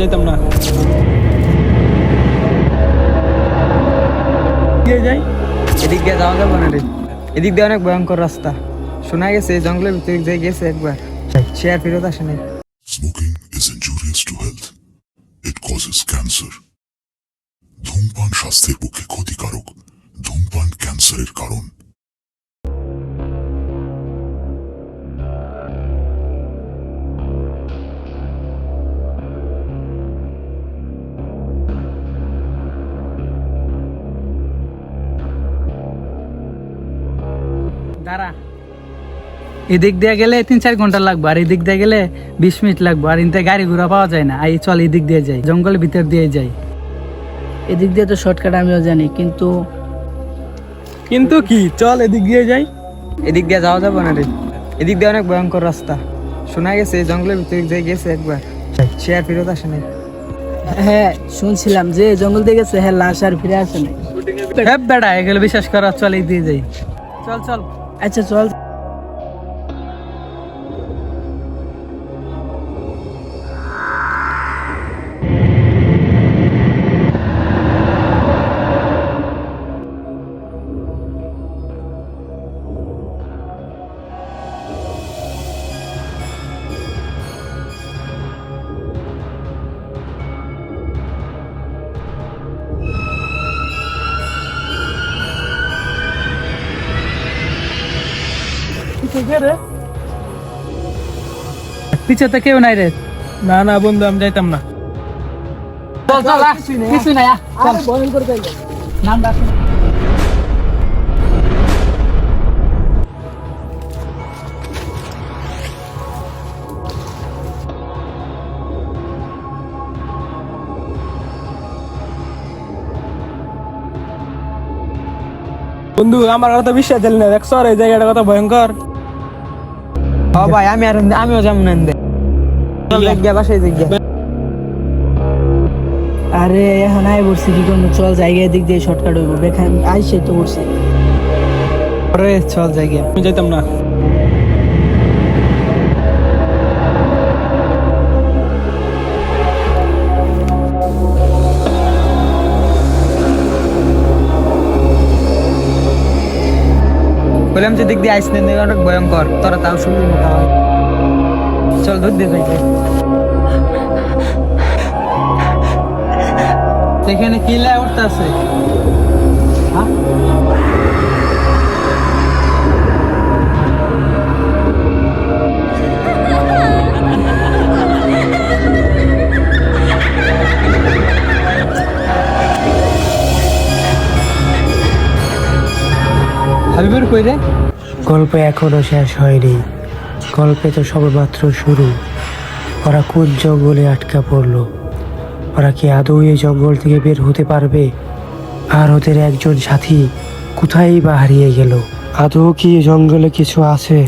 যেতাম না। যাই, এদিক দিয়ে যাওয়া যাবে না রে। এদিক দিয়ে অনেক ভয়ঙ্কর রাস্তা। শোনা গেছে এই জঙ্গলের ভিতরে যে গেছে একবার, সে আর ফেরত আসে নাই। Smoking is injurious to health. It causes cancer. ধূমপান স্বাস্থ্যের পক্ষে ক্ষতিকারক। ধূমপান ক্যান্সারের কারণ। দাঁড়া, এদিক দিয়ে গেলে 3-4 ঘন্টা লাগবে, আর এদিক দিয়ে গেলে 20 মিনিট লাগবে, আর এতে গাড়ি ঘোড়া পাওয়া যায় না। এই চল এদিক দিয়ে যাই, জঙ্গলের ভিতর দিয়ে যাই। এদিক দিয়ে তো শর্টকাট আমিও জানি, কিন্তু কিন্তু কি, চল এদিক দিয়ে যাই। এদিক দিয়ে যাওয়া যাবে না রে। এদিক দিয়ে অনেক ভয়ঙ্কর রাস্তা। শোনা গেছে এই জঙ্গলের ভিতরে যে গেছে একবার, সে আর ফেরত আসে নাই। হ্যাঁ শুনছিলাম যে জঙ্গল দিয়ে গেছে, হ্যাঁ লাশ আর ফিরে আসে নাই। হ্যাঁ বেড়া, এগুলো বিশ্বাস করা, চল এই দিয়ে যাই। চল চল। আচ্ছা চল। পিছে তো কেউ নাই রে। না না বন্ধু, আমি যাইতাম না। চল চল, কিছু নাই, চল। ভয়ঙ্কর জায়গা। নাম ডাক। বন্ধু, আমার কথা বিশ্বাস দিল না, দেখছ এই জায়গাটা কত ভয়ঙ্কর। ও ভাই, আমিও যেমন জায়গা বাসায় জায়গা। আরে এখন আয় বলছি কি করবো, চল জায়গায় দিক দিয়ে শর্টকাট হইব, বেখান আইসে তো বলছি। আরে চল জায়গা। আমি যাইতাম না। বললাম যে দিক দিয়ে আইস নেই, অনেক ভয়ঙ্কর। তোরা তাও শুনবি না। চল ধর দিয়ে যাই। সেখানে কি লাই উঠতেছে? হাবিবের কই রে? গল্প এখনো শেষ হয়নি, গল্পে তো সবেমাত্র শুরু। ওরা কোন জঙ্গলে আটকা পড়লো? ওরা কি আদৌ এই জঙ্গল থেকে বের হতে পারবে? আর ওদের একজন সাথী কোথায় বা হারিয়ে গেল? আদৌ কি এই জঙ্গলে কিছু আছে?